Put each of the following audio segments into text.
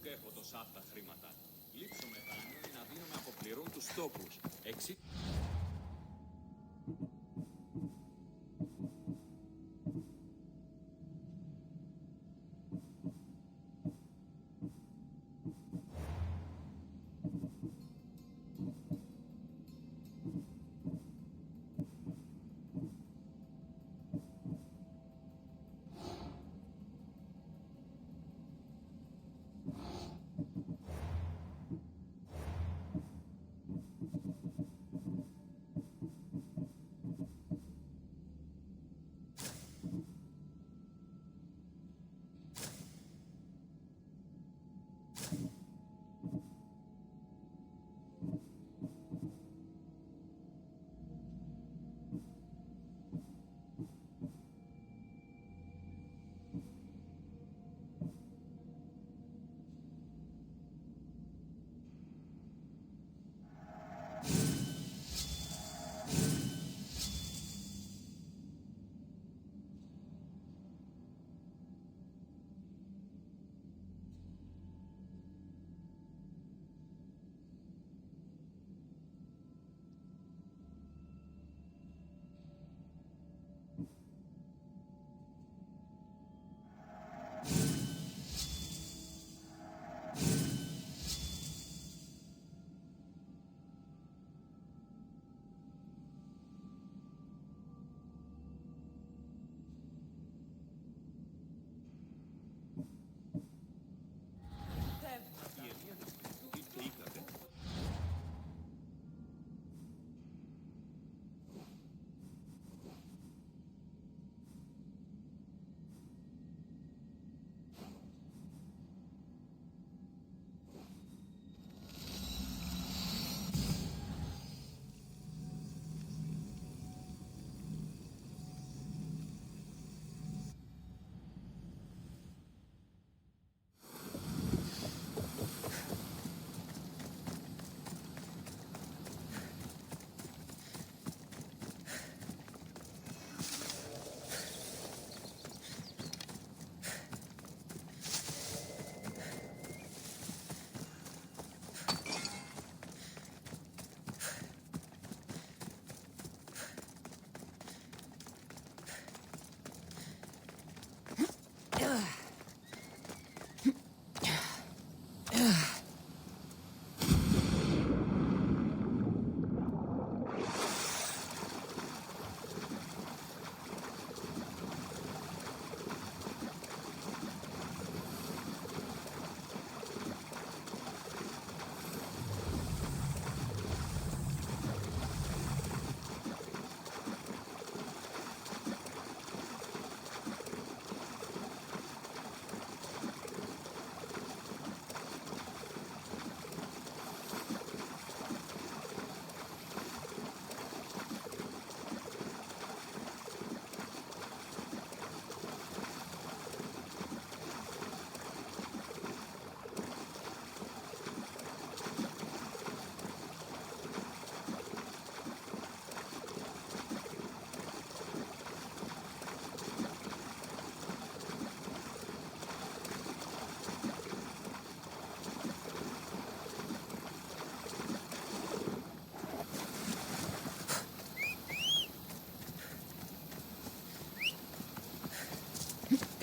έχω τόσα αυτά χρήματα. Λείψω με δάνειο ή να δίνω να αποπληρώνουν τους τόκους.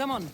Come on.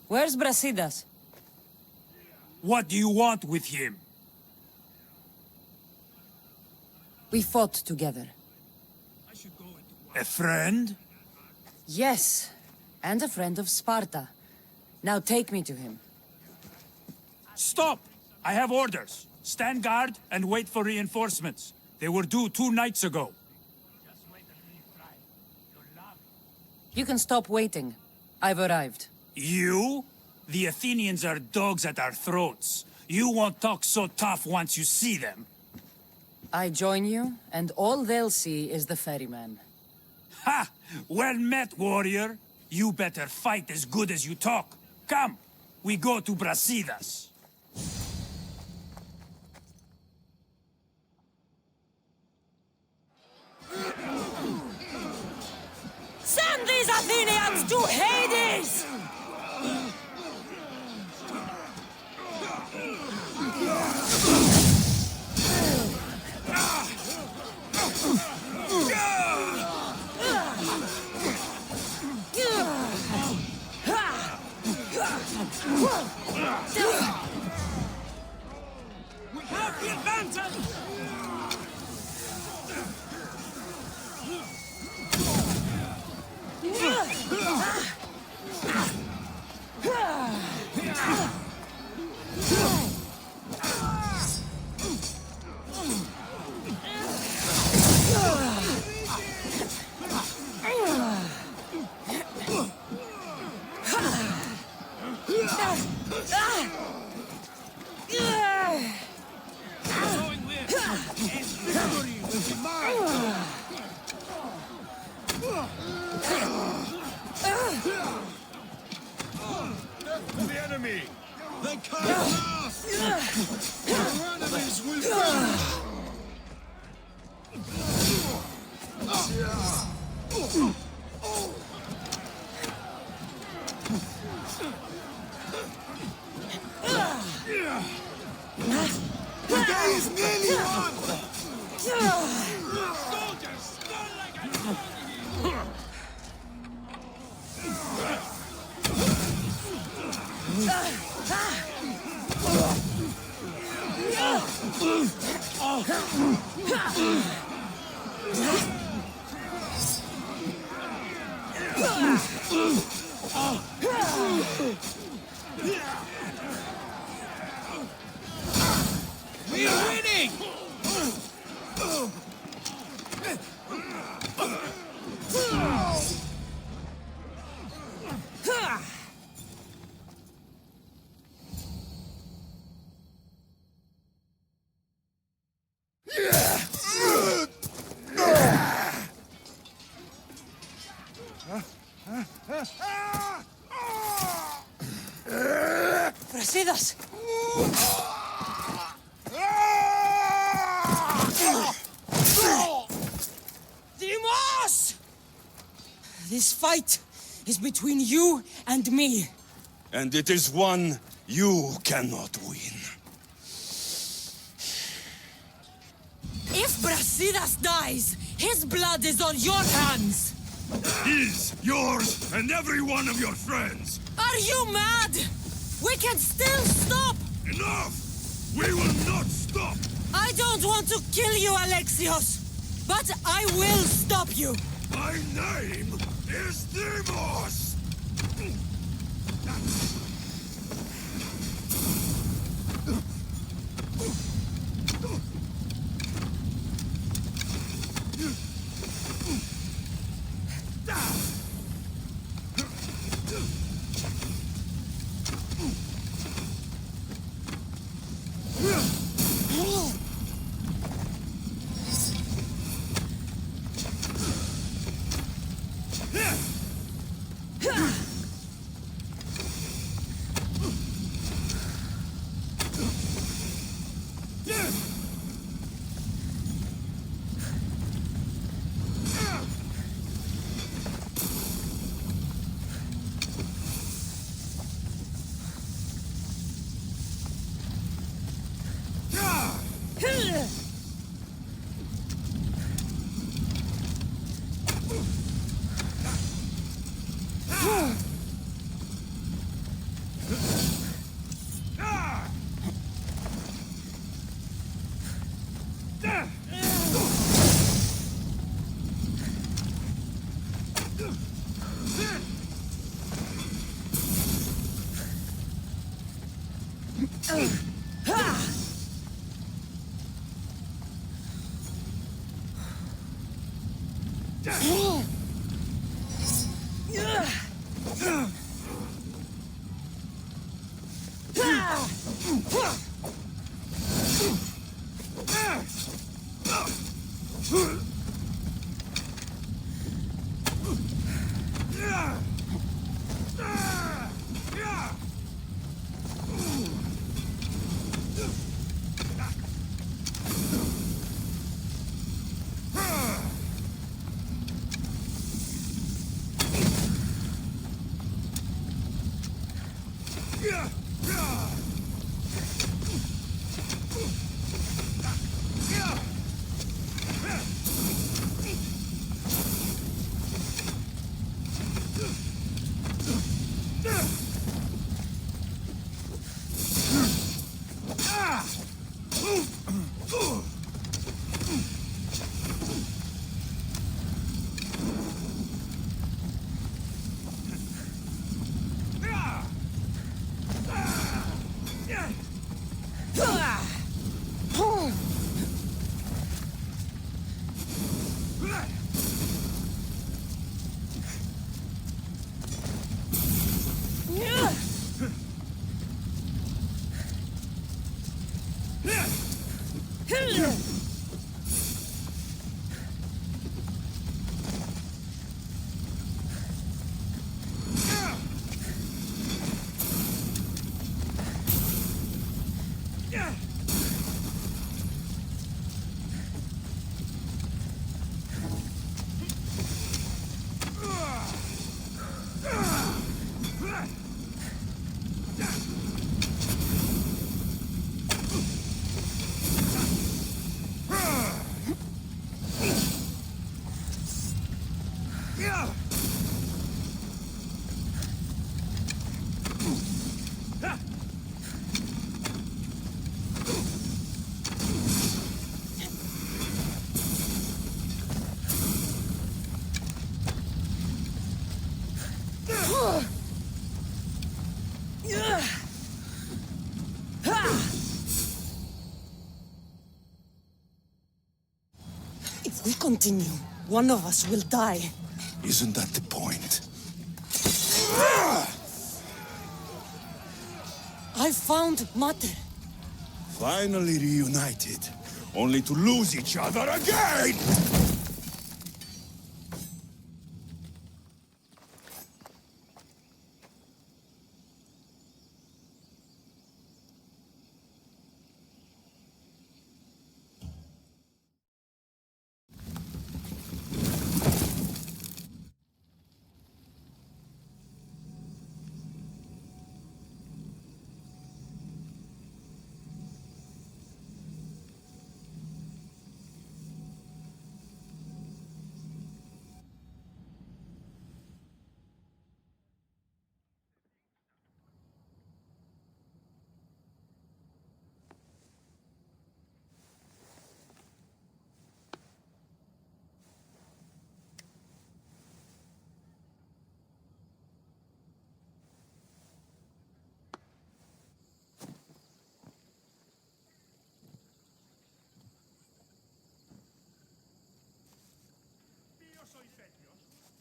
Where's Brasidas? What do you want with him? We fought together. A friend? Yes, and a friend of Sparta. Now take me to him. Stop! I have orders. Stand guard and wait for reinforcements. They were due 2 nights ago. You can stop waiting. I've arrived. You? The Athenians are dogs at our throats. You won't talk so tough once you see them. I join you, and all they'll see is the ferryman. Ha! Well met, warrior. You better fight as good as you talk. Come, we go to Brasidas. Send these Athenians to Hades! We have the advantage! The enemy! They can't last! Our enemies will fall! The day is nearly won! Soldiers, stun like We are winning! Brasidas! Deimos! This fight is between you and me. And it is one you cannot win. If Brasidas dies, his blood is on your hands! His, yours, and every one of your friends! Are you mad? We can still stop! Enough! We will not stop! I don't want to kill you, Alexios! But I will stop you! My name is Deimos! If we continue, one of us will die. Isn't that the point? I found Mater. Finally reunited, only to lose each other again!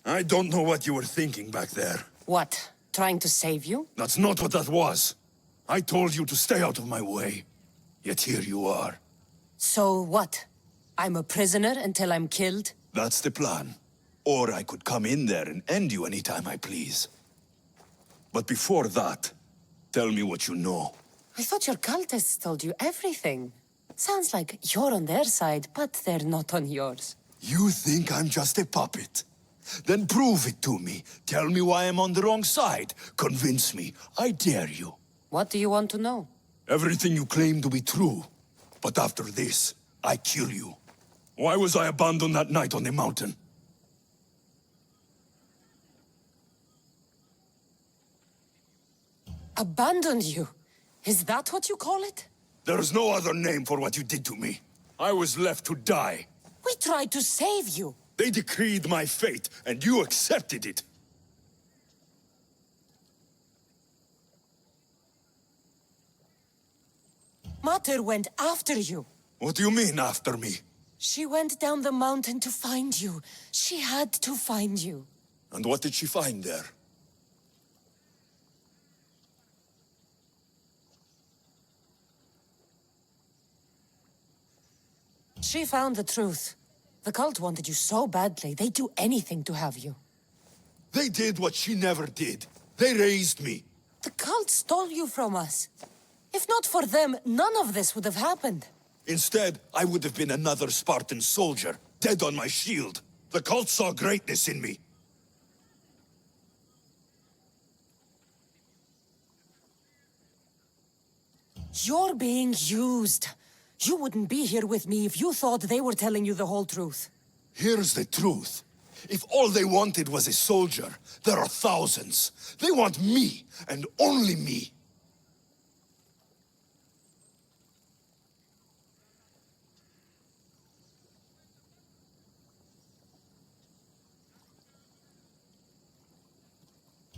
I don't know what you were thinking back there. What? Trying to save you? That's not what that was. I told you to stay out of my way. Yet here you are. So what? I'm a prisoner until I'm killed? That's the plan. Or I could come in there and end you anytime I please. But before that, tell me what you know. I thought your cultists told you everything. Sounds like you're on their side, but they're not on yours. You think I'm just a puppet? Then prove it to me. Tell me why I'm on the wrong side. Convince me. I dare you. What do you want to know? Everything you claim to be true. But after this, I kill you. Why was I abandoned that night on the mountain? Abandoned you? Is that what you call it? There's no other name for what you did to me. I was left to die. We tried to save you. They decreed my fate, and you accepted it. Mater went after you. What do you mean, after me? She went down the mountain to find you. She had to find you. And what did she find there? She found the truth. The cult wanted you so badly, they'd do anything to have you. They did what she never did. They raised me. The cult stole you from us. If not for them, none of this would have happened. Instead, I would have been another Spartan soldier, dead on my shield. The cult saw greatness in me. You're being used. You wouldn't be here with me if you thought they were telling you the whole truth. Here's the truth. If all they wanted was a soldier, there are thousands. They want me, and only me.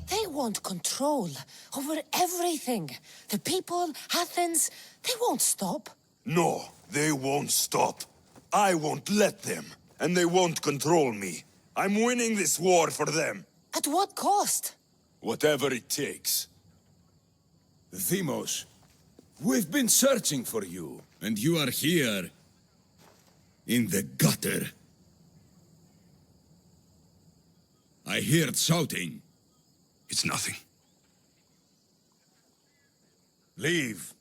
They want control over everything. The people, Athens, they won't stop. No, they won't stop. I won't let them, and they won't control me. I'm winning this war for them. At what cost? Whatever it takes. Deimos, we've been searching for you, and you are here. In the gutter. I heard shouting. It's nothing. Leave.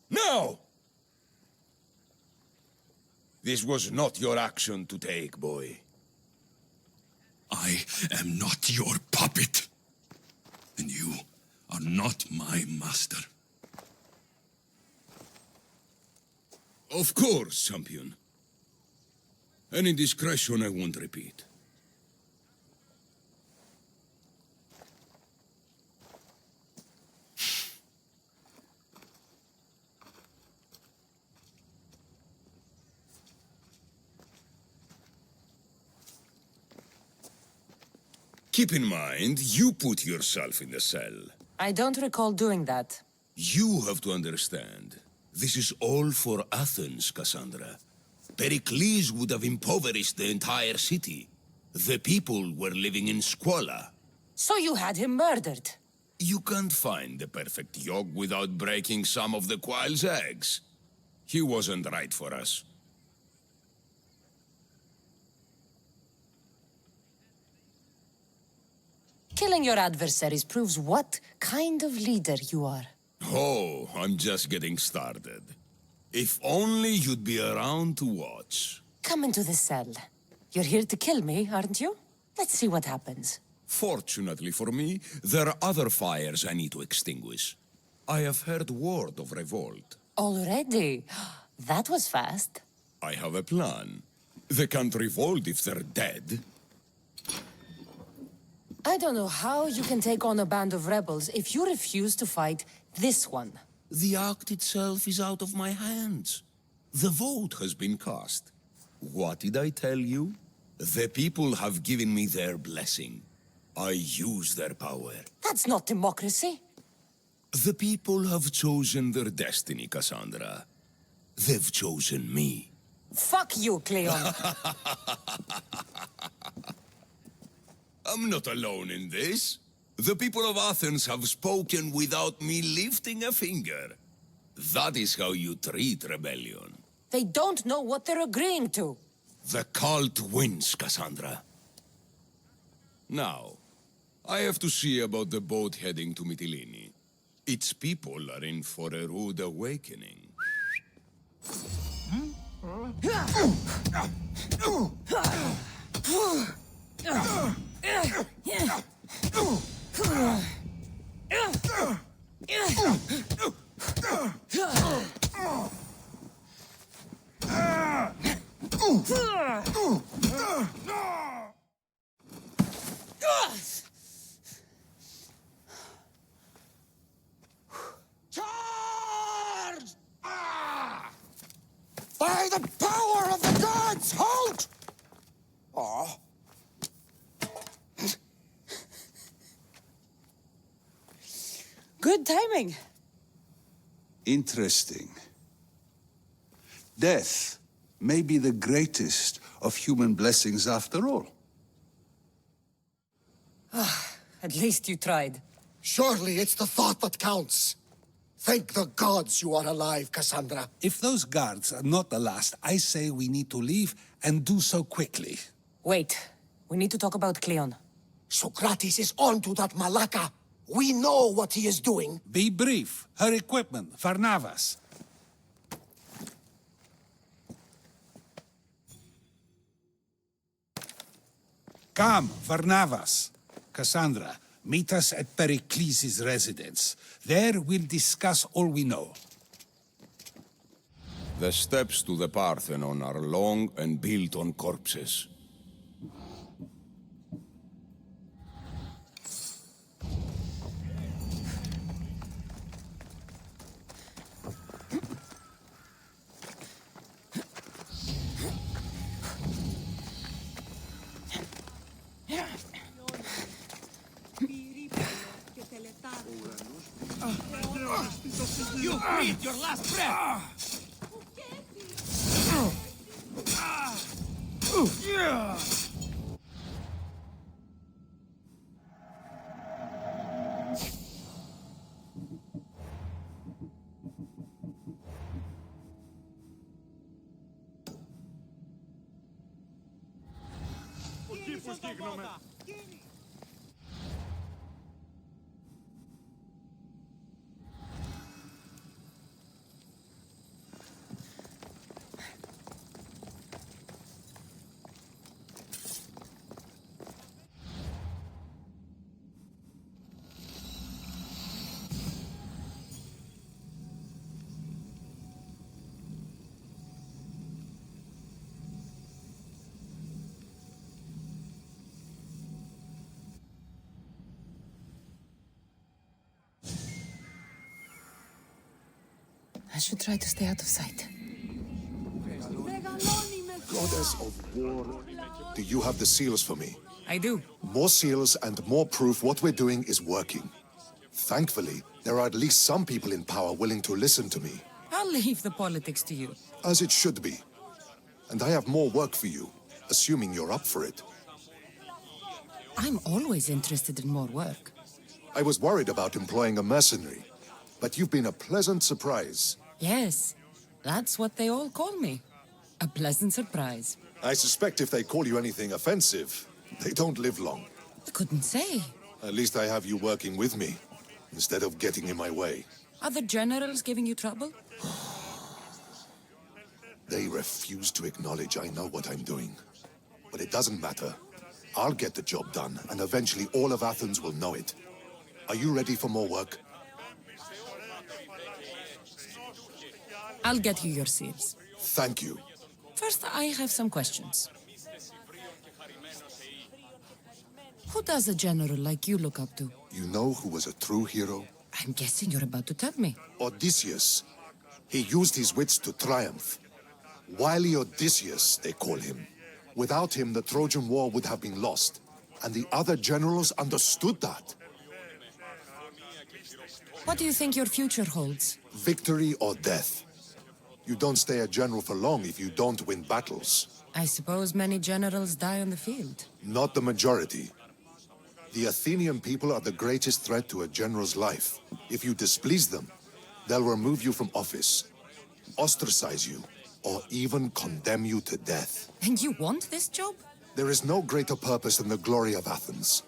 Now! This was not your action to take, boy. I am not your puppet. And you are not my master. Of course, champion. An indiscretion I won't repeat. Keep in mind, you put yourself in the cell. I don't recall doing that. You have to understand. This is all for Athens, Cassandra. Pericles would have impoverished the entire city. The people were living in squalor. So you had him murdered? You can't find the perfect yolk without breaking some of the quail's eggs. He wasn't right for us. Killing your adversaries proves what kind of leader you are. Oh, I'm just getting started. If only you'd be around to watch. Come into the cell. You're here to kill me, aren't you? Let's see what happens. Fortunately for me, there are other fires I need to extinguish. I have heard word of revolt. Already? That was fast. I have a plan. They can't revolt if they're dead. I don't know how you can take on a band of rebels if you refuse to fight this one. The act itself is out of my hands. The vote has been cast. What did I tell you? The people have given me their blessing. I use their power. That's not democracy. The people have chosen their destiny, Cassandra. They've chosen me. Fuck you, Kleon. I'm not alone in this. The people of Athens have spoken without me lifting a finger. That is how you treat rebellion. They don't know what they're agreeing to. The cult wins, Cassandra. Now, I have to see about the boat heading to Mytilene. Its people are in for a rude awakening. Charge! By the power of the gods, halt! Oh. Good timing. Interesting. Death may be the greatest of human blessings after all. At least you tried. Surely it's the thought that counts. Thank the gods you are alive, Cassandra. If those guards are not the last, I say we need to leave and do so quickly. Wait. We need to talk about Kleon. Socrates is on to that Malaka. We know what he is doing. Be brief. Her equipment, Varnavas. Come, Varnavas. Cassandra, meet us at Pericles' residence. There we'll discuss all we know. The steps to the Parthenon are long and built on corpses. You breathe your last breath! I should try to stay out of sight. Goddess of war, do you have the seals for me? I do. More seals and more proof what we're doing is working. Thankfully, there are at least some people in power willing to listen to me. I'll leave the politics to you. As it should be. And I have more work for you, assuming you're up for it. I'm always interested in more work. I was worried about employing a mercenary, but you've been a pleasant surprise. Yes, that's what they all call me. A pleasant surprise. I suspect if they call you anything offensive, they don't live long. I couldn't say. At least I have you working with me, instead of getting in my way. Are the generals giving you trouble? They refuse to acknowledge I know what I'm doing. But it doesn't matter. I'll get the job done, and eventually all of Athens will know it. Are you ready for more work? I'll get you your seals. Thank you. First, I have some questions. Who does a general like you look up to? You know who was a true hero? I'm guessing you're about to tell me. Odysseus. He used his wits to triumph. Wily Odysseus, they call him. Without him, the Trojan War would have been lost. And the other generals understood that. What do you think your future holds? Victory or death. You don't stay a general for long if you don't win battles. I suppose many generals die on the field. Not the majority. The Athenian people are the greatest threat to a general's life. If you displease them, they'll remove you from office, ostracize you, or even condemn you to death. And you want this job? There is no greater purpose than the glory of Athens.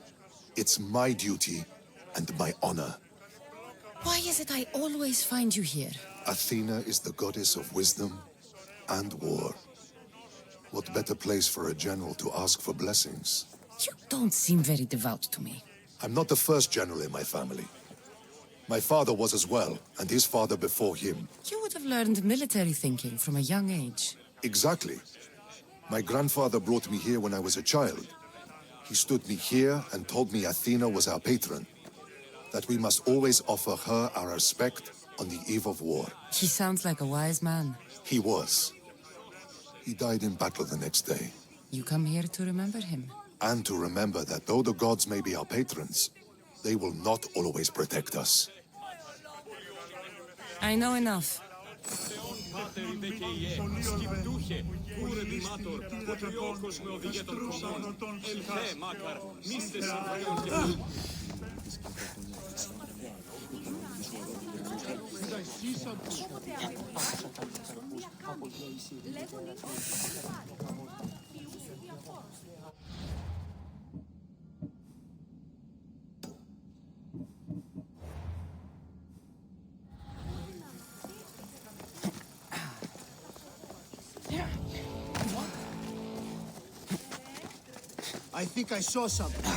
It's my duty and my honor. Why is it I always find you here? Athena is the goddess of wisdom and war. What better place for a general to ask for blessings? You don't seem very devout to me. I'm not the first general in my family. My father was as well, and his father before him. You would have learned military thinking from a young age. Exactly. My grandfather brought me here when I was a child. He stood me here and told me Athena was our patron, that we must always offer her our respect on the eve of war. He sounds like a wise man. He was. He died in battle the next day. You come here to remember him. And to remember that though the gods may be our patrons, they will not always protect us. I know enough. Θεόν πάτερ ιδε και ιέ, σκυπτούχε, κούρε δημάτορ, ο τριόχος με οδηγέ των κομμών, ελθέ μάκαρ, μίστε συμφωνίων και πλούτ. I think I saw something.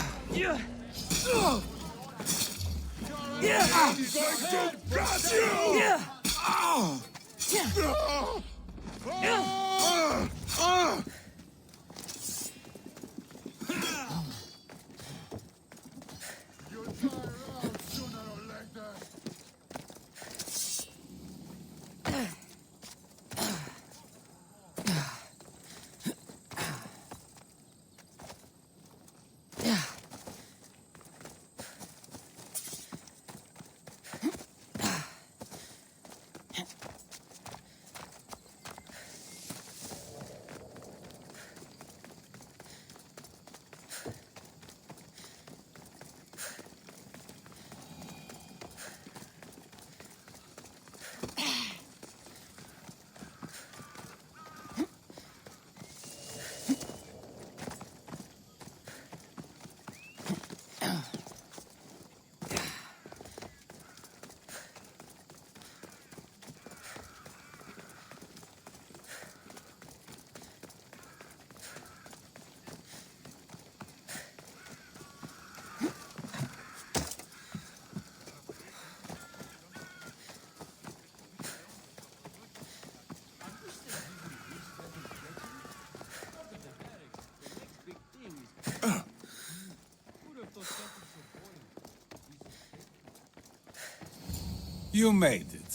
You made it.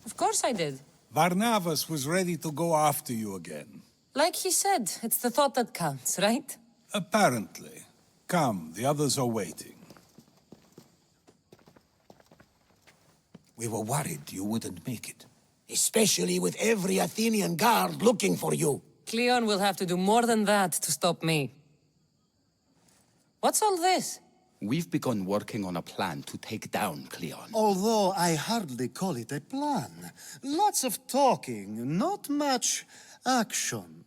Of course I did. Barnabas was ready to go after you again. Like he said, it's the thought that counts, right? Apparently. Come, the others are waiting. We were worried you wouldn't make it. Especially with every Athenian guard looking for you. Kleon will have to do more than that to stop me. What's all this? We've begun working on a plan to take down Kleon. Although I hardly call it a plan. Lots of talking, not much action.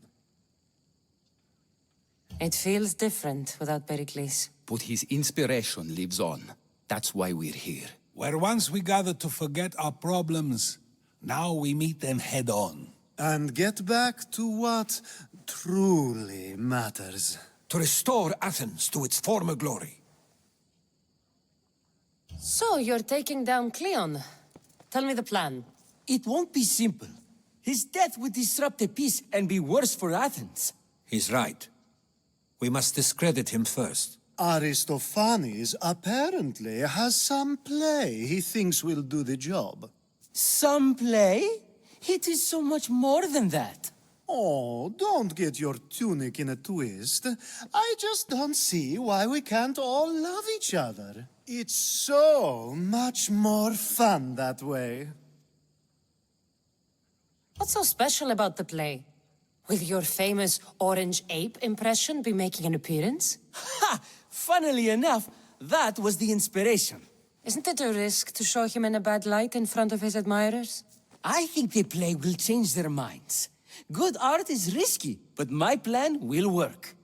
It feels different without Pericles. But his inspiration lives on. That's why we're here. Where once we gathered to forget our problems, now we meet them head-on. And get back to what truly matters. To restore Athens to its former glory. So, you're taking down Kleon. Tell me the plan. It won't be simple. His death would disrupt the peace and be worse for Athens. He's right. We must discredit him first. Aristophanes apparently has some play he thinks will do the job. Some play? It is so much more than that. Oh, don't get your tunic in a twist. I just don't see why we can't all love each other. It's so much more fun that way. What's so special about the play? Will your famous orange ape impression be making an appearance? Ha! Funnily enough, that was the inspiration. Isn't it a risk to show him in a bad light in front of his admirers? I think the play will change their minds. Good art is risky, but my plan will work.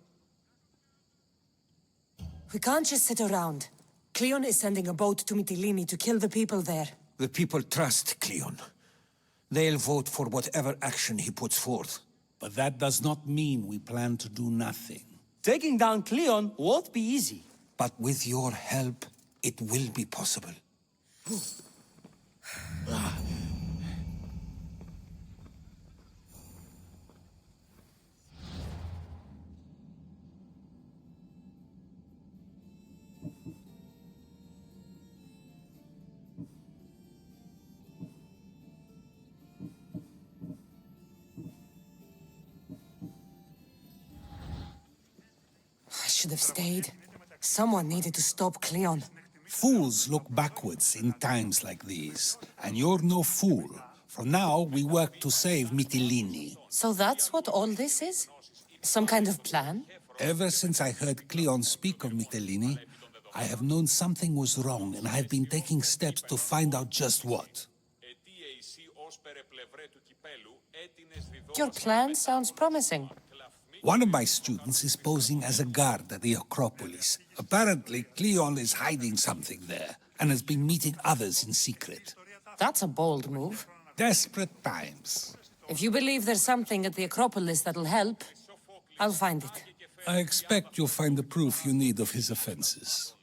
We can't just sit around. Kleon is sending a boat to Mytilene to kill the people there. The people trust Kleon. They'll vote for whatever action he puts forth. But that does not mean we plan to do nothing. Taking down Kleon won't be easy. But with your help, it will be possible. I should have stayed. Someone needed to stop Kleon. Fools look backwards in times like these, and you're no fool, For now, we work to save Mytilene. So that's what all this is? Some kind of plan? Ever since I heard Kleon speak of Mytilene, I have known something was wrong, and I have been taking steps to find out just what. Your plan sounds promising. One of my students is posing as a guard at the Acropolis. Apparently, Kleon is hiding something there, and has been meeting others in secret. That's a bold move. Desperate times. If you believe there's something at the Acropolis that'll help, I'll find it. I expect you'll find the proof you need of his offenses.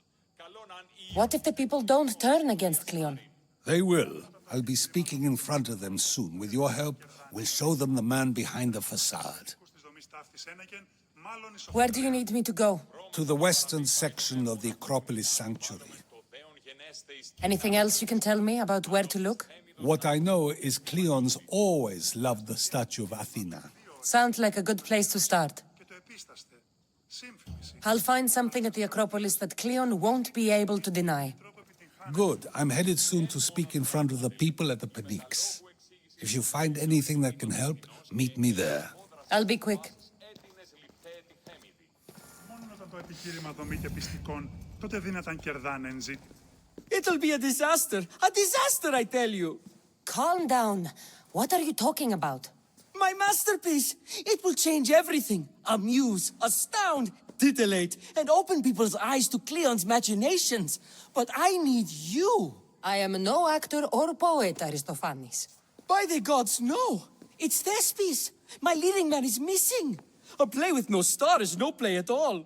What if the people don't turn against Kleon? They will. I'll be speaking in front of them soon. With your help, we'll show them the man behind the facade. Where do you need me to go? To the western section of the Acropolis Sanctuary. Anything else you can tell me about where to look? What I know is Kleon's always loved the statue of Athena. Sounds like a good place to start. I'll find something at the Acropolis that Kleon won't be able to deny. Good. I'm headed soon to speak in front of the people at the Pnyx. If you find anything that can help, meet me there. I'll be quick. It'll be a disaster! A disaster, I tell you! Calm down. What are you talking about? My masterpiece! It will change everything. Amuse, astound, titillate, and open people's eyes to Kleon's machinations. But I need you! I am no actor or poet, Aristophanes. By the gods, no! It's Thespis! My leading man is missing! A play with no star is no play at all.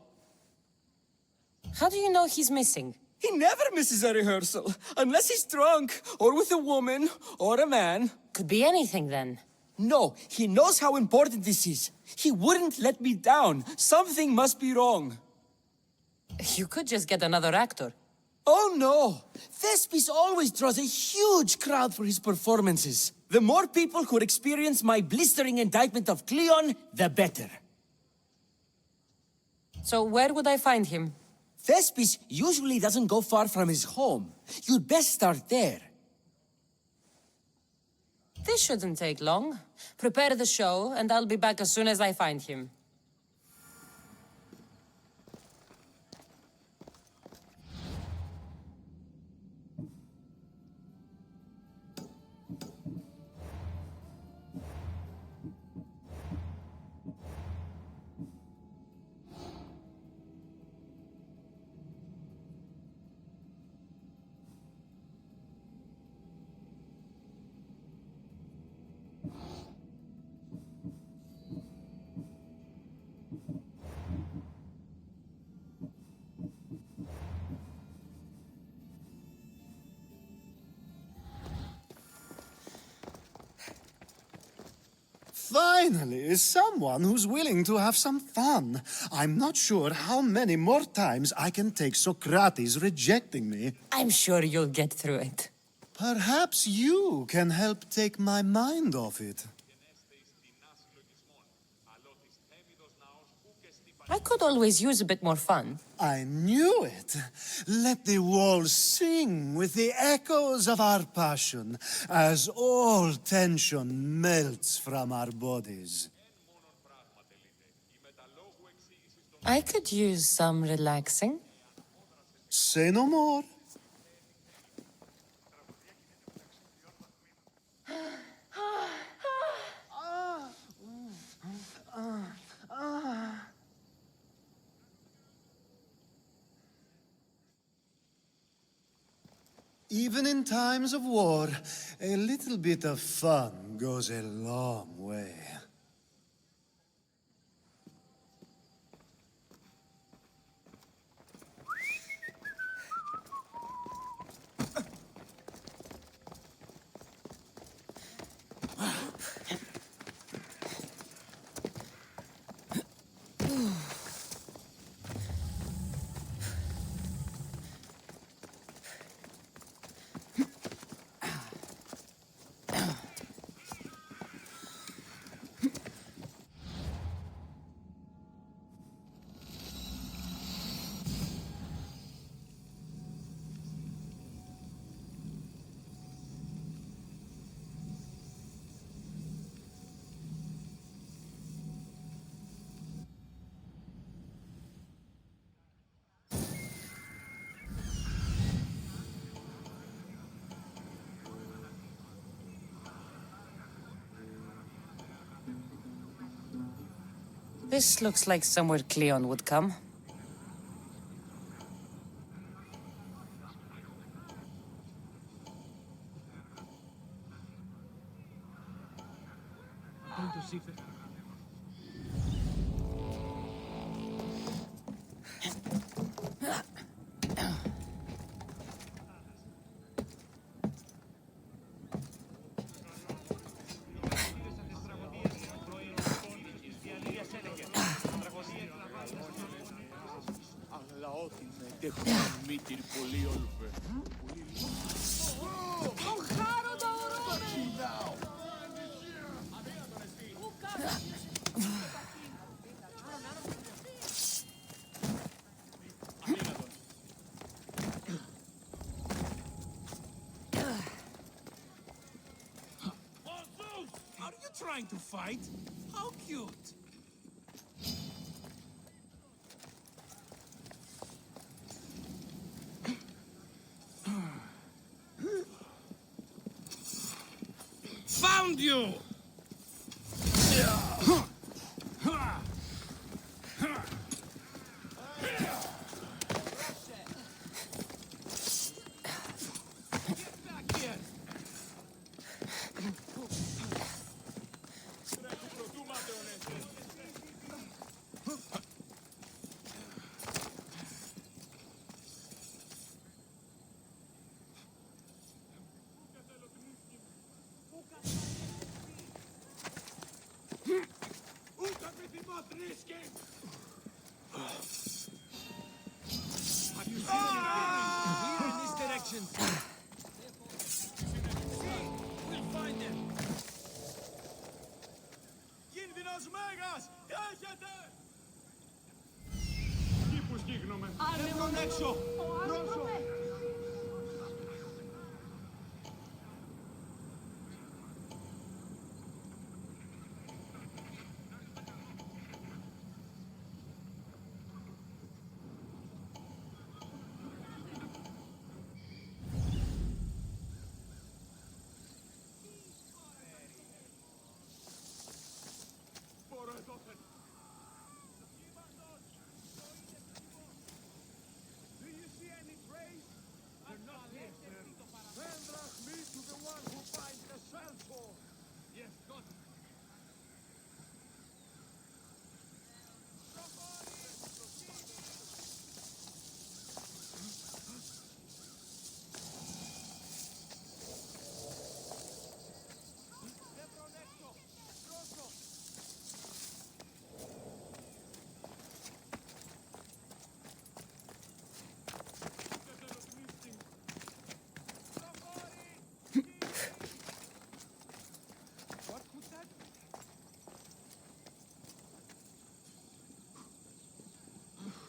How do you know he's missing? He never misses a rehearsal, unless he's drunk, or with a woman, or a man. Could be anything, then. No, he knows how important this is. He wouldn't let me down. Something must be wrong. You could just get another actor. Oh no! Thespis always draws a huge crowd for his performances. The more people who experience my blistering indictment of Kleon, the better. So where would I find him? Thespis usually doesn't go far from his home. You'd best start there. This shouldn't take long. Prepare the show, and I'll be back as soon as I find him. Finally, someone who's willing to have some fun. I'm not sure how many more times I can take Socrates rejecting me. I'm sure you'll get through it. Perhaps you can help take my mind off it. I could always use a bit more fun. I knew it. Let the walls sing with the echoes of our passion as all tension melts from our bodies. I could use some relaxing. Say no more. Even in times of war, a little bit of fun goes a long way. This looks like somewhere Kleon would come. Are you trying to fight? How cute! Found you!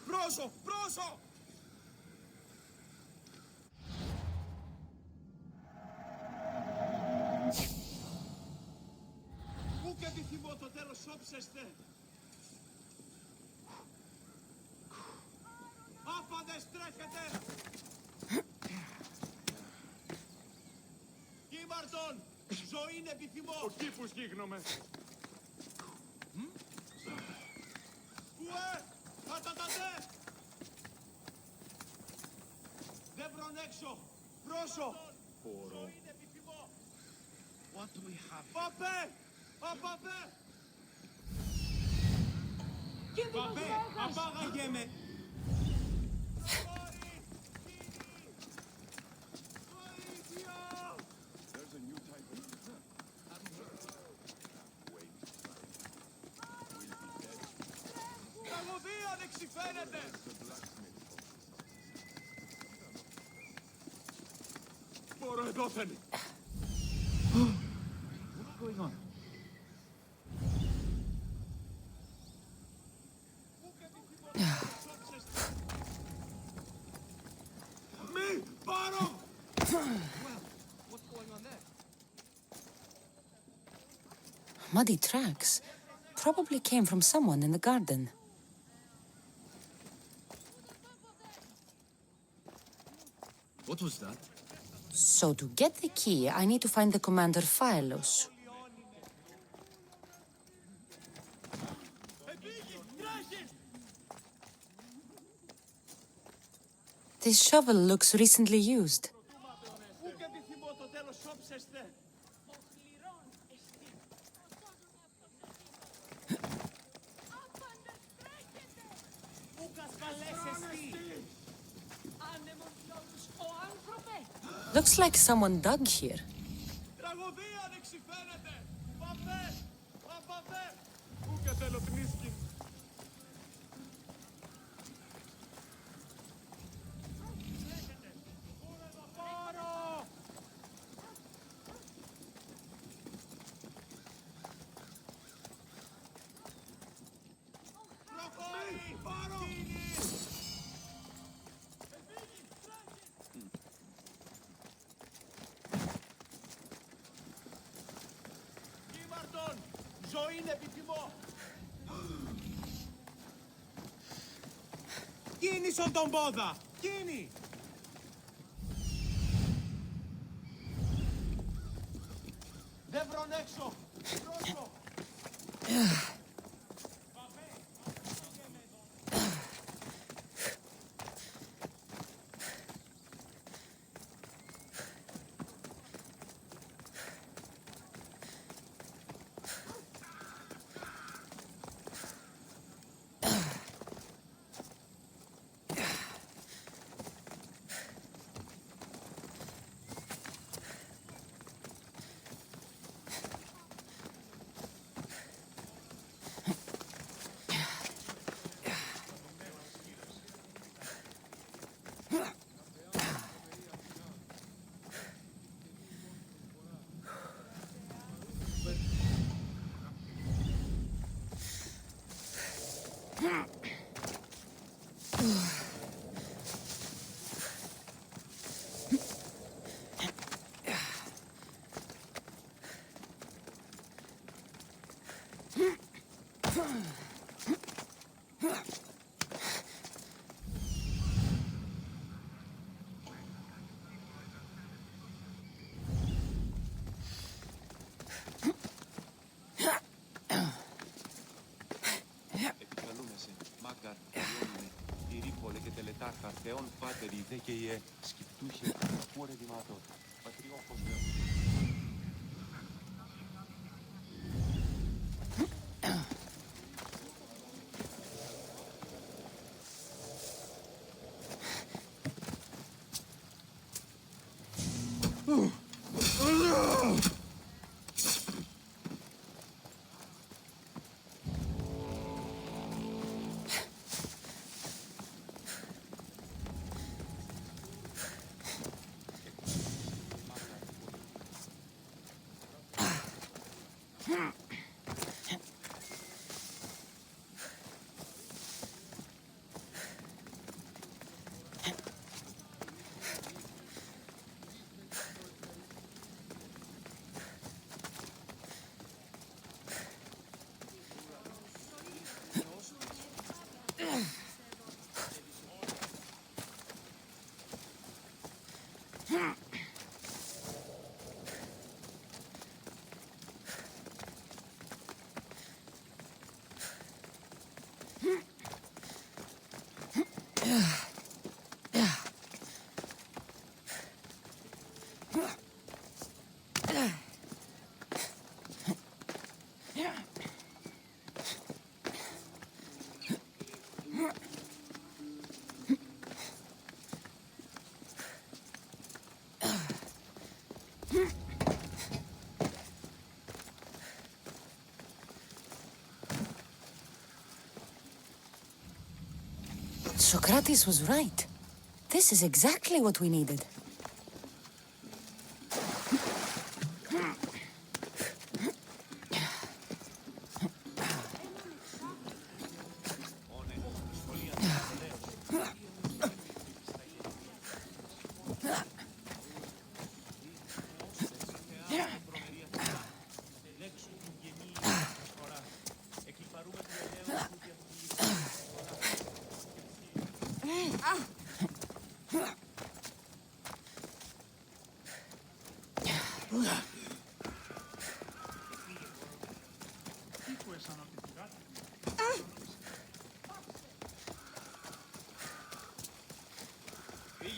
Πρόσω! Πρόσω! Πού και επιθυμώ το τέλος όψεστε! Άφαντες τρέχετε! Κίμαρτον! Ζωήν επιθυμώ! Ο κήπους γίγνομαι! Κουέ! Κατατατέ! Δεν βρονέξω! Πρόσω! Πόρο! What do we have? Παπέ! Απαπέ! Παπέ! Απάγαγε με! Τραγωδία δεξιφαίνεται! Μπορώ εδόθεν! What's going on? Μη πάρω! What's going on there? Muddy tracks. Probably came from someone in the garden. What was that? So to get the key, I need to find the commander Pylos. This shovel looks recently used. Looks like someone dug here. Κίνησον τον πόδα! Κίνη! Δεν βρον έξω! Πρόσω! Τάρχα Θεόν Πάτερη δέκαιε σκυπτούχε κούρε δημάτω πατριόχος Socrates was right. This is exactly what we needed.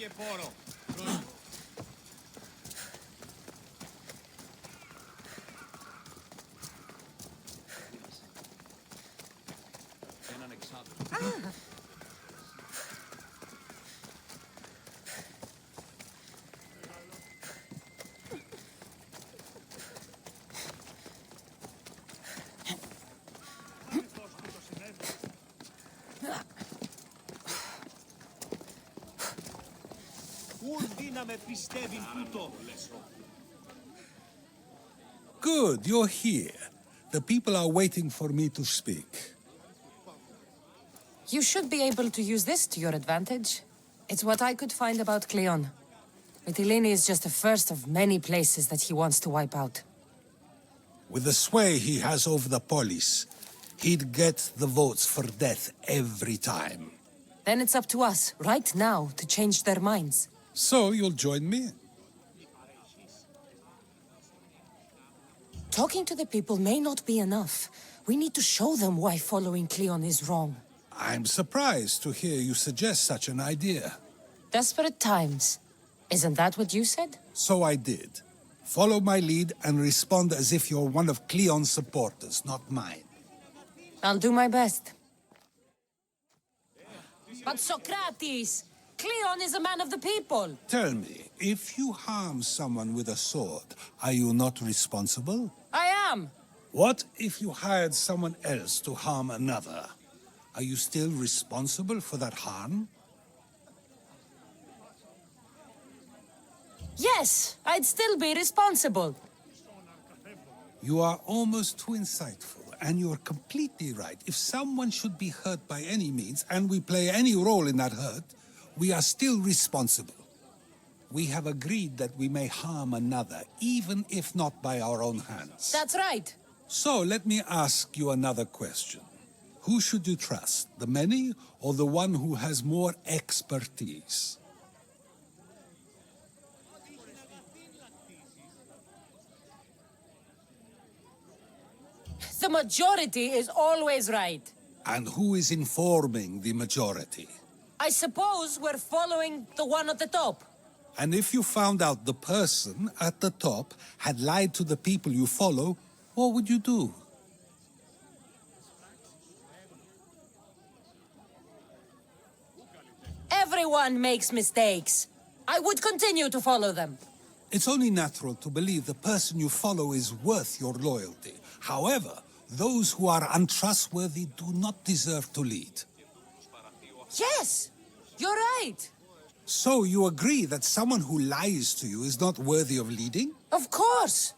Άγιε πόρο. Έναν εξάδελφο. Good, you're here. The people are waiting for me to speak. You should be able to use this to your advantage. It's what I could find about Kleon. Mytilene is just the first of many places that he wants to wipe out. With the sway he has over the polis, he'd get the votes for death every time. Then it's up to us, right now, to change their minds. So you'll join me? Talking to the people may not be enough. We need to show them why following Kleon is wrong. I'm surprised to hear you suggest such an idea. Desperate times. Isn't that what you said? So I did. Follow my lead and respond as if you're one of Kleon's supporters, not mine. I'll do my best. But Socrates! Kleon is a man of the people! Tell me, if you harm someone with a sword, are you not responsible? I am! What if you hired someone else to harm another? Are you still responsible for that harm? Yes, I'd still be responsible. You are almost too insightful, and you're completely right. If someone should be hurt by any means, and we play any role in that hurt, we are still responsible. We have agreed that we may harm another, even if not by our own hands. That's right. So let me ask you another question. Who should you trust, the many or the one who has more expertise? The majority is always right. And who is informing the majority? I suppose we're following the one at the top. And if you found out the person at the top had lied to the people you follow, what would you do? Everyone makes mistakes. I would continue to follow them. It's only natural to believe the person you follow is worth your loyalty. However, those who are untrustworthy do not deserve to lead. Yes, you're right. So you agree that someone who lies to you is not worthy of leading? Of course.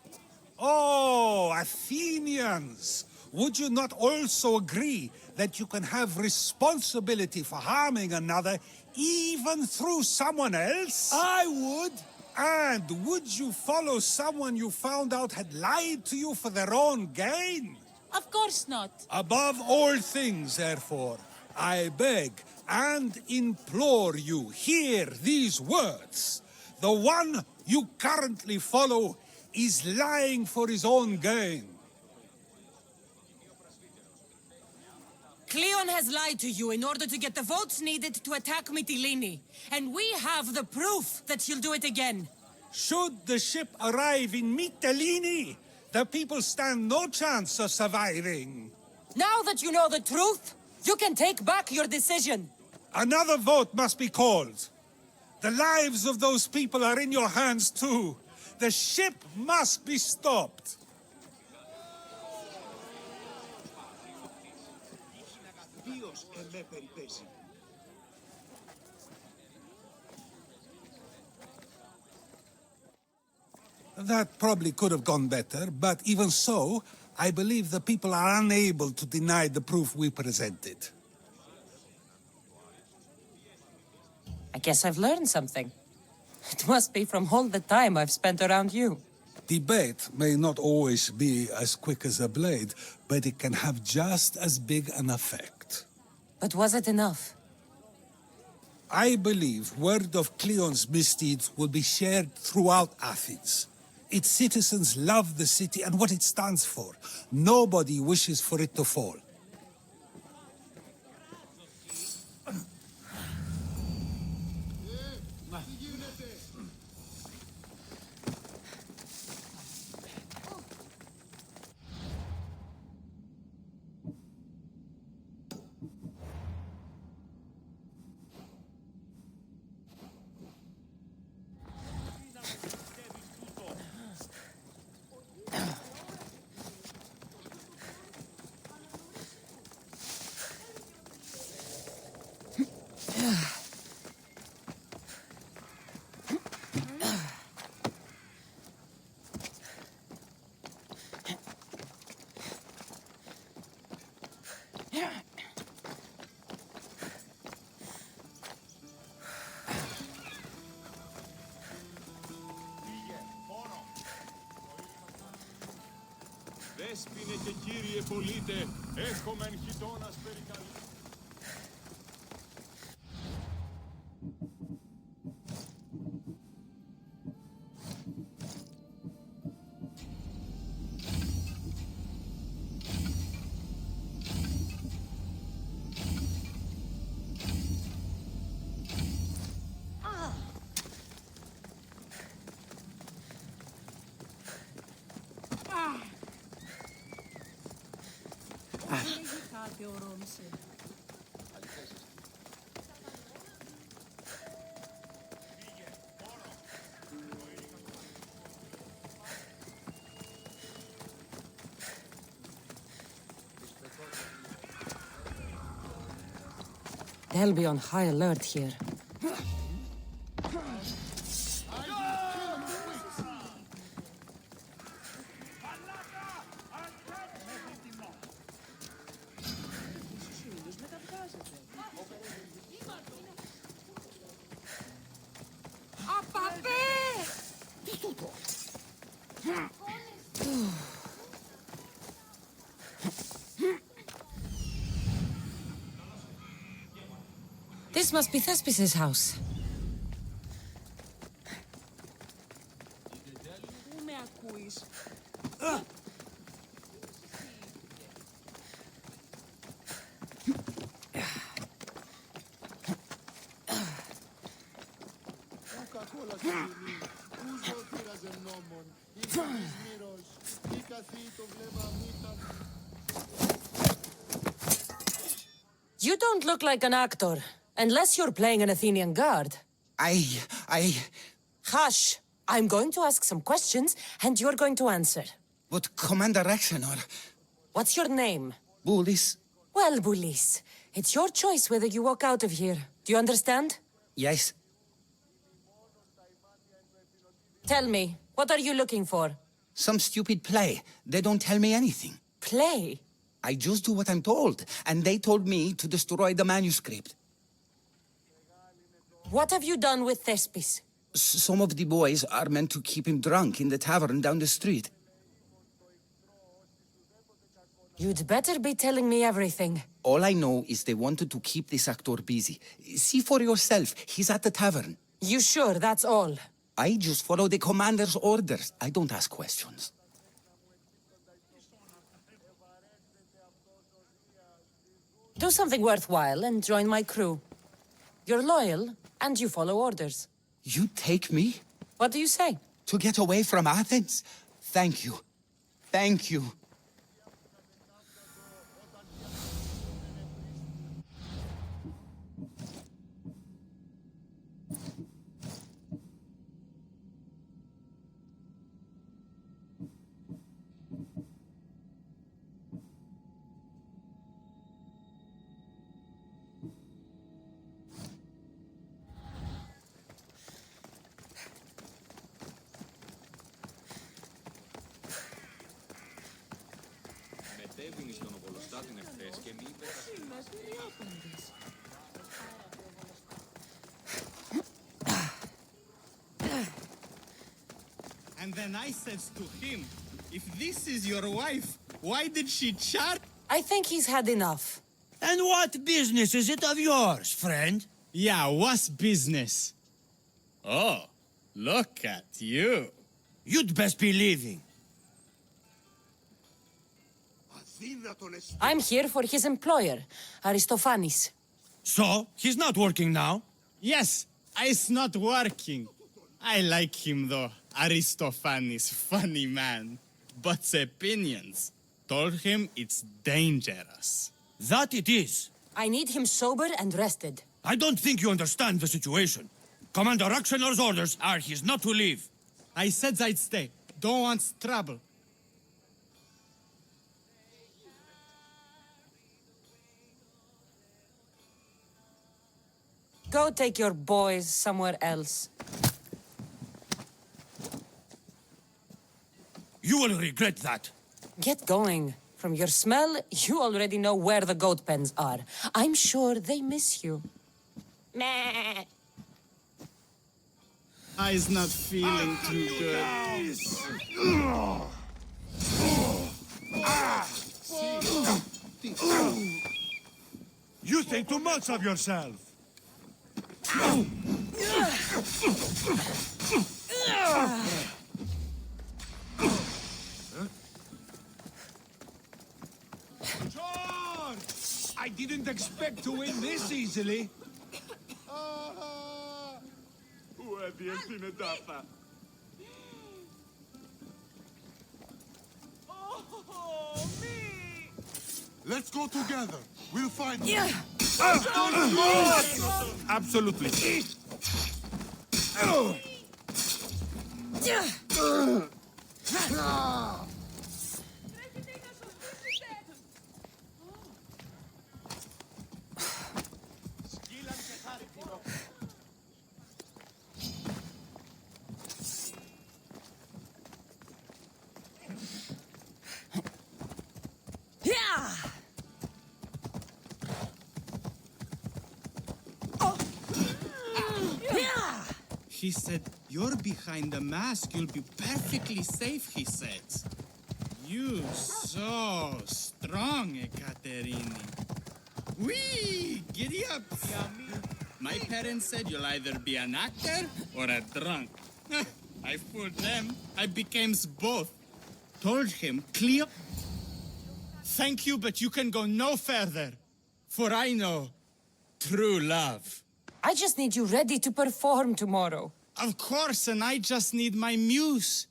Oh, Athenians! Would you not also agree that you can have responsibility for harming another even through someone else? I would. And would you follow someone you found out had lied to you for their own gain? Of course not. Above all things, therefore, I beg and implore you, hear these words. The one you currently follow is lying for his own gain. Kleon has lied to you in order to get the votes needed to attack Mytilene. And we have the proof that he'll do it again. Should the ship arrive in Mytilene, the people stand no chance of surviving. Now that you know the truth, you can take back your decision. Another vote must be called. The lives of those people are in your hands too. The ship must be stopped. That probably could have gone better, but even so, I believe the people are unable to deny the proof we presented. I guess I've learned something. It must be from all the time I've spent around you. Debate may not always be as quick as a blade, but it can have just as big an effect. But was it enough? I believe word of Kleon's misdeeds will be shared throughout Athens. Its citizens love the city and what it stands for. Nobody wishes for it to fall. Δέσποινε και κύριε πολίτε, έχομεν χιτώνας περικαλεί. They'll be on high alert here. This must be Thespis' house. You don't look like an actor, unless you're playing an Athenian guard. Hush! I'm going to ask some questions, and you're going to answer. But Commander Axenor... What's your name? Bulis? Well, Bulis, it's your choice whether you walk out of here. Do you understand? Yes. Tell me, what are you looking for? Some stupid play. They don't tell me anything. Play? I just do what I'm told, and they told me to destroy the manuscript. What have you done with Thespis? Some of the boys are meant to keep him drunk in the tavern down the street. You'd better be telling me everything. All I know is they wanted to keep this actor busy. See for yourself, he's at the tavern. You sure that's all? I just follow the commander's orders. I don't ask questions. Do something worthwhile and join my crew. You're loyal, and you follow orders. You take me? What do you say? To get away from Athens? Thank you. Thank you. Μετέβηνε στον Οπολοστάτην εχθές και μη And then I said to him, if this is your wife, why did she charge? I think he's had enough. And what business is it of yours, friend? Yeah, what's business? Oh, look at you. You'd best be leaving. I'm here for his employer, Aristophanes. So, he's not working now? Yes, it's not working. I like him though. Aristophanes, funny man. But opinions told him it's dangerous. That it is. I need him sober and rested. I don't think you understand the situation. Commander Axenor's orders are he's not to leave. I said I'd stay. Don't want trouble. Go take your boys somewhere else. You will regret that. Get going. From your smell, you already know where the goat pens are. I'm sure they miss you. Meh. I's not feeling too good. You think too much of yourself. George! I didn't expect to win this easily. Let's go together. We'll find Absolutely. He said, you're behind the mask, you'll be perfectly safe, he said. You so strong, Ekaterini. Whee! Giddy up! My parents said you'll either be an actor or a drunk. I fooled them. I became both. Told him, Kleon, thank you, but you can go no further. For I know true love. I just need you ready to perform tomorrow. Of course, and I just need my muse.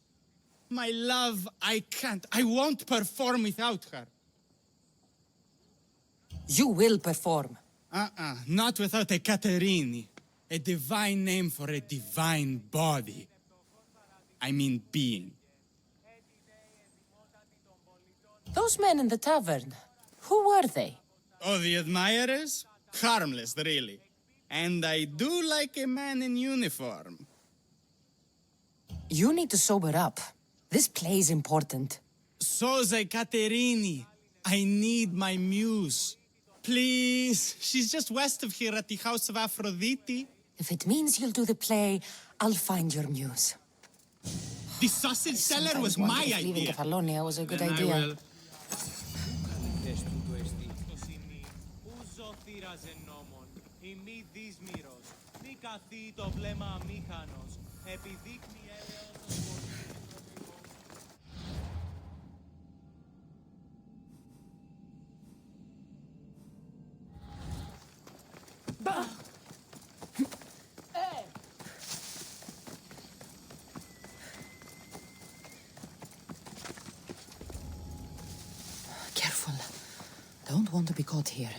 My love, I can't. I won't perform without her. You will perform. Not without a Caterini. A divine name for a divine body. I mean being. Those men in the tavern, who were they? Oh, the admirers? Harmless, really. And I do like a man in uniform. You need to sober up. This play's important. Soze Caterini. I need my muse. Please. She's just west of here at the House of Aphrodite. If it means you'll do the play, I'll find your muse. The sausage seller was Sometimes my wonder if leaving idea. Kefalonia was a good Then I idea. will. Careful. Don't want to be caught here.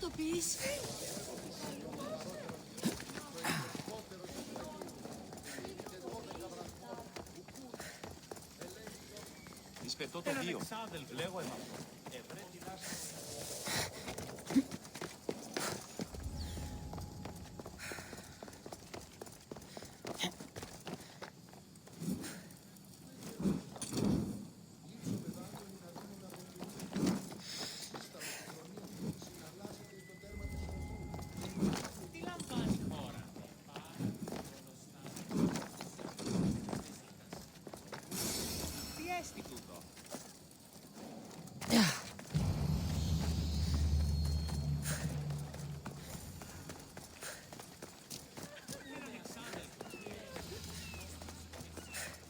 το πεις? Ισπετώ το βίο. Λέγω εδώ.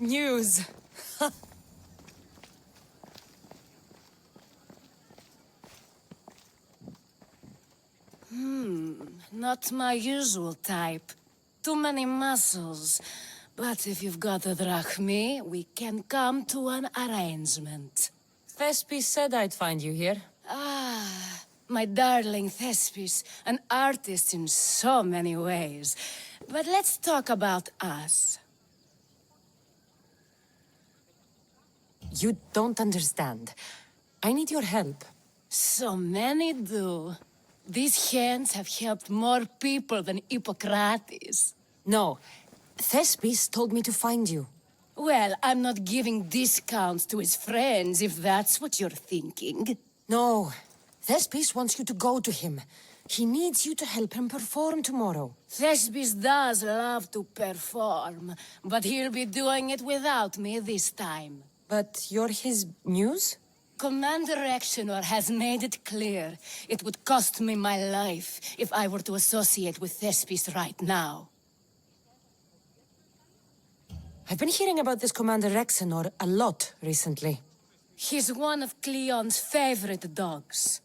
News. Not my usual type. Too many muscles. But if you've got a drachmi, we can come to an arrangement. Thespis said I'd find you here. Ah, my darling Thespis, an artist in so many ways. But let's talk about us. You don't understand. I need your help. So many do. These hands have helped more people than Hippocrates. No. Thespis told me to find you. Well, I'm not giving discounts to his friends, if that's what you're thinking. No. Thespis wants you to go to him. He needs you to help him perform tomorrow. Thespis does love to perform, but he'll be doing it without me this time. But you're his muse? Commander Exenor has made it clear it would cost me my life if I were to associate with Thespis right now. I've been hearing about this Commander Exenor a lot recently. He's one of Kleon's favorite dogs.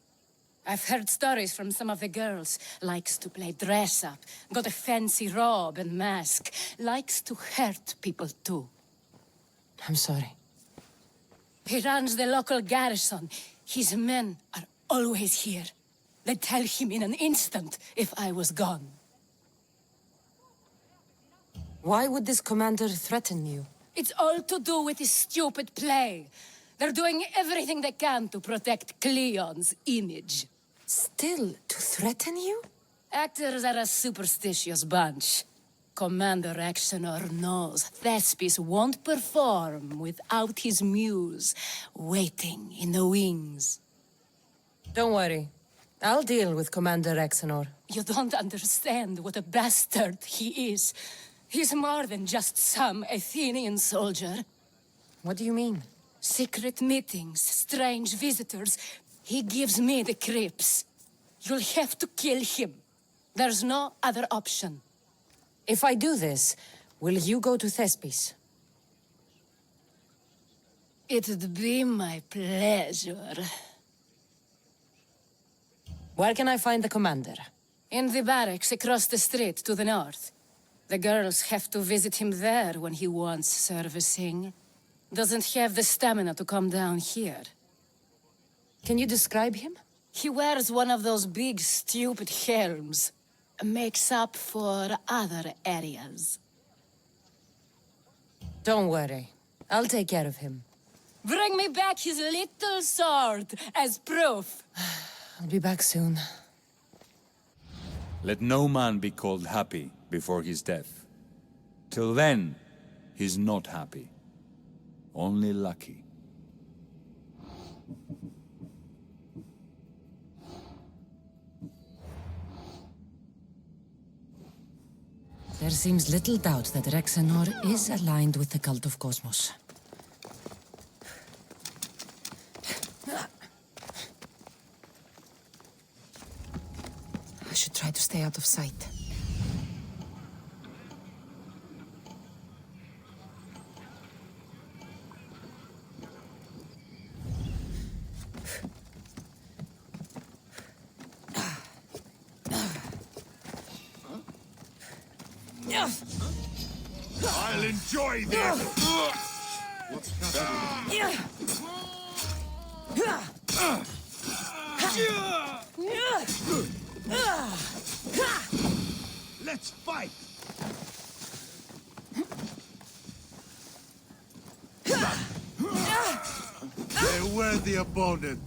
I've heard stories from some of the girls. Likes to play dress-up, got a fancy robe and mask. Likes to hurt people too. I'm sorry. He runs the local garrison. His men are always here. They'd tell him in an instant if I was gone. Why would this commander threaten you? It's all to do with his stupid play. They're doing everything they can to protect Kleon's image. Still, to threaten you? Actors are a superstitious bunch. Commander Exenor knows Thespis won't perform without his muse waiting in the wings. Don't worry. I'll deal with Commander Exenor. You don't understand what a bastard he is. He's more than just some Athenian soldier. What do you mean? Secret meetings, strange visitors. He gives me the creeps. You'll have to kill him. There's no other option. If I do this, will you go to Thespis? It'd be my pleasure. Where can I find the commander? In the barracks across the street to the north. The girls have to visit him there when he wants servicing. Doesn't have the stamina to come down here. Can you describe him? He wears one of those big, stupid helms. Makes up for other areas. Don't worry. I'll take care of him. Bring me back his little sword as proof. I'll be back soon. Let no man be called happy before his death. Till then, he's not happy. Only lucky. There seems little doubt that Rexenor is aligned with the cult of Cosmos. I should try to stay out of sight. I'll enjoy this! What's happening? Let's fight! A worthy opponent,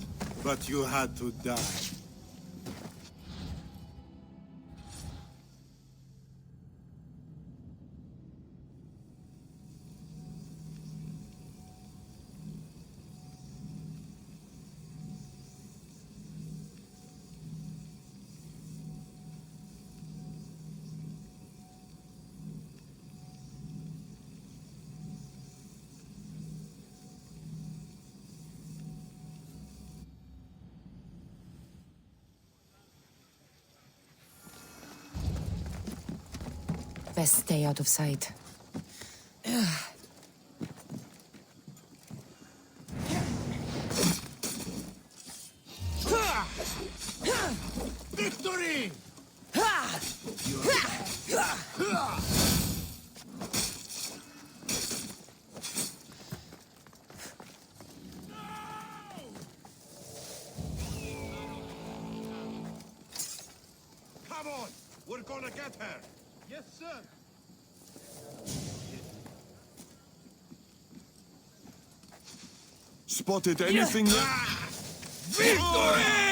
but you had to die. Best stay out of sight. me! Come on! We're gonna get her! Yes, sir. Spotted anything yet? Victory!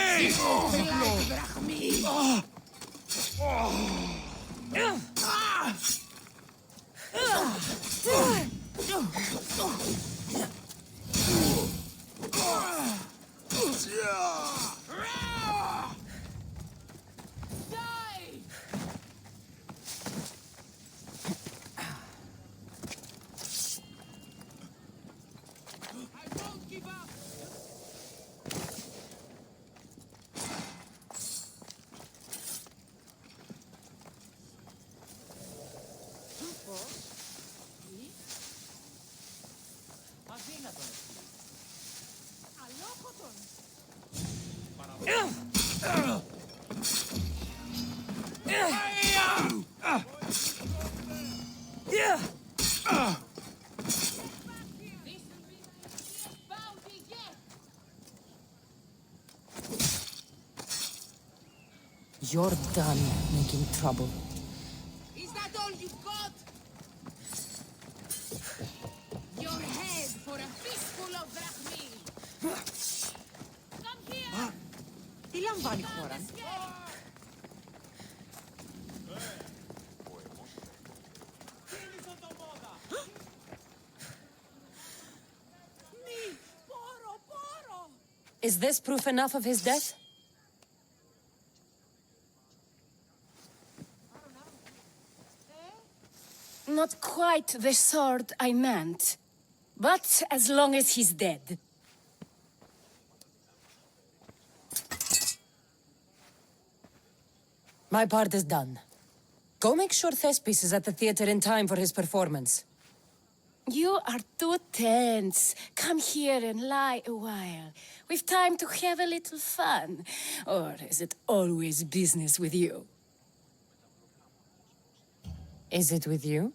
You're done making trouble. Is that all you've got? Your head for a fistful of drachmi. Come here! Τι λαμβάνει η χώρα? Is this proof enough of his death? Not quite the sword I meant. But as long as he's dead. My part is done. Go make sure Thespis is at the theater in time for his performance. You are too tense. Come here and lie a while. We've time to have a little fun. Or is it always business with you? Is it with you?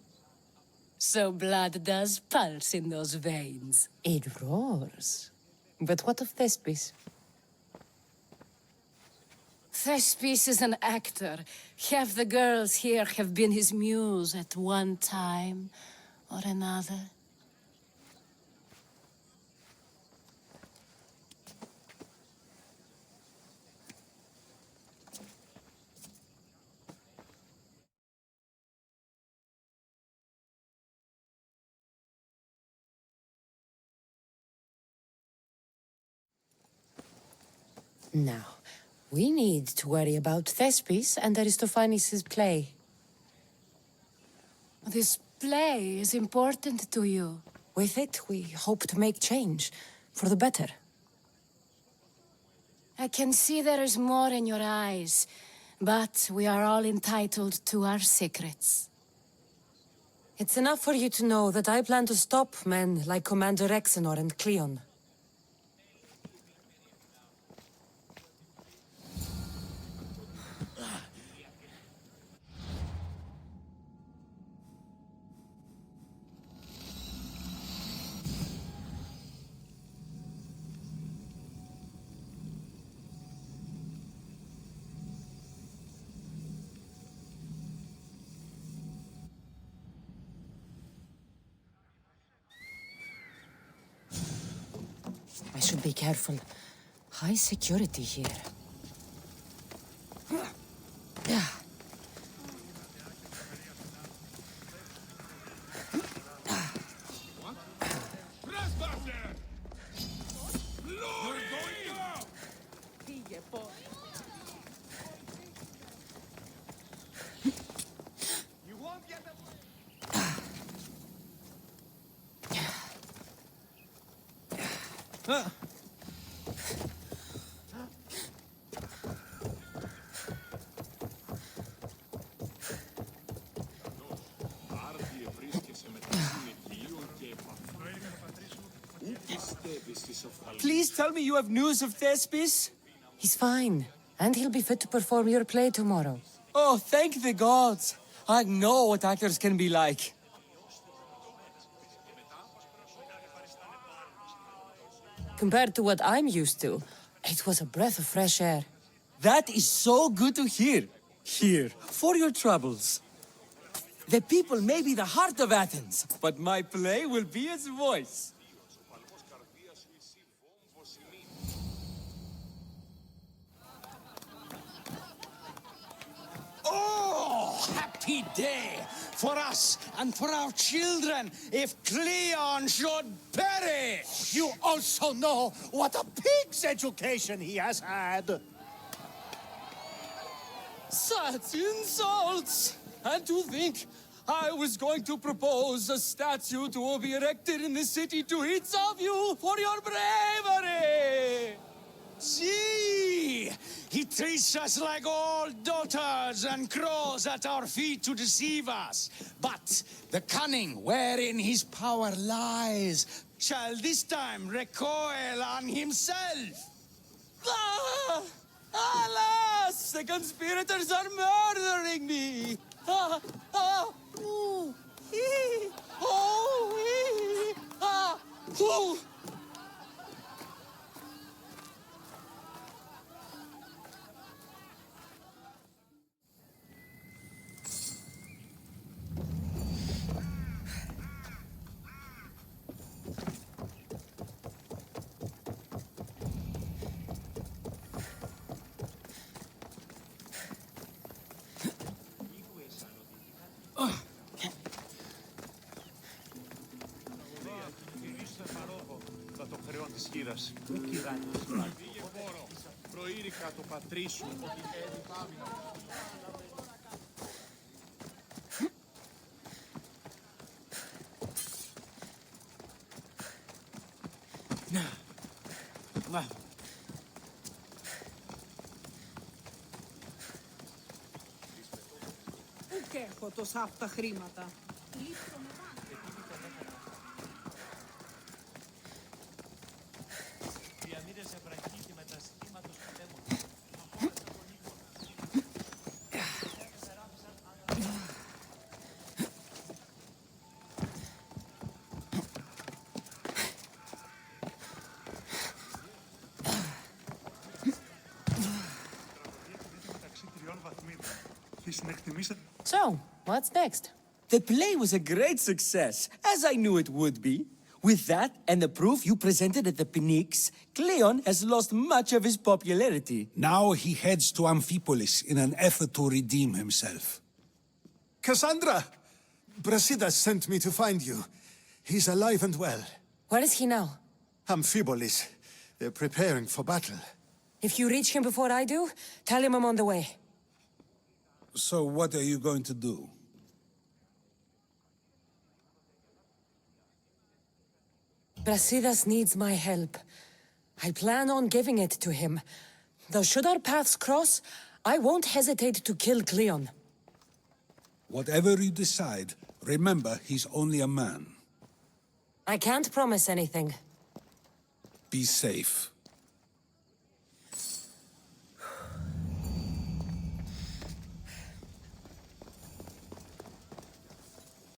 So blood does pulse in those veins. It roars. But what of Thespis? Thespis is an actor. Half the girls here have been his muse at one time or another. Now, we need to worry about Thespis and Aristophanes' play. This play is important to you. With it, we hope to make change, for the better. I can see there is more in your eyes, but we are all entitled to our secrets. It's enough for you to know that I plan to stop men like Commander Exenor and Kleon. I should be careful. High security here. Please tell me you have news of Thespis? He's fine. And he'll be fit to perform your play tomorrow. Oh, thank the gods. I know what actors can be like. Compared to what I'm used to, it was a breath of fresh air. That is so good to hear. Here, for your troubles. The people may be the heart of Athens, but my play will be its voice. Oh, happy day for us and for our children if Kleon should perish! You also know what a pig's education he has had. Such insults! And to think I was going to propose a statue to be erected in the city to each of you for your bravery! See! He treats us like old daughters and crows at our feet to deceive us. But the cunning wherein his power lies shall this time recoil on himself. Ah! Alas! The conspirators are murdering me! Ah! Ah! Ooh! Ee! Oh! Ee! Ah! Ooh! Θα το χρεών της χείρας. Φύγε πόρο, προείρικα το πατρί σου ότι έλειπα Πού και έχω τόσα αυτά χρήματα. So, what's next? The play was a great success, as I knew it would be. With that, and the proof you presented at the Pnyx, Kleon has lost much of his popularity. Now he heads to Amphipolis in an effort to redeem himself. Cassandra! Brasidas sent me to find you. He's alive and well. Where is he now? Amphipolis. They're preparing for battle. If you reach him before I do, tell him I'm on the way. So what are you going to do? Brasidas needs my help. I plan on giving it to him. Though should our paths cross, I won't hesitate to kill Kleon. Whatever you decide, remember he's only a man. I can't promise anything. Be safe.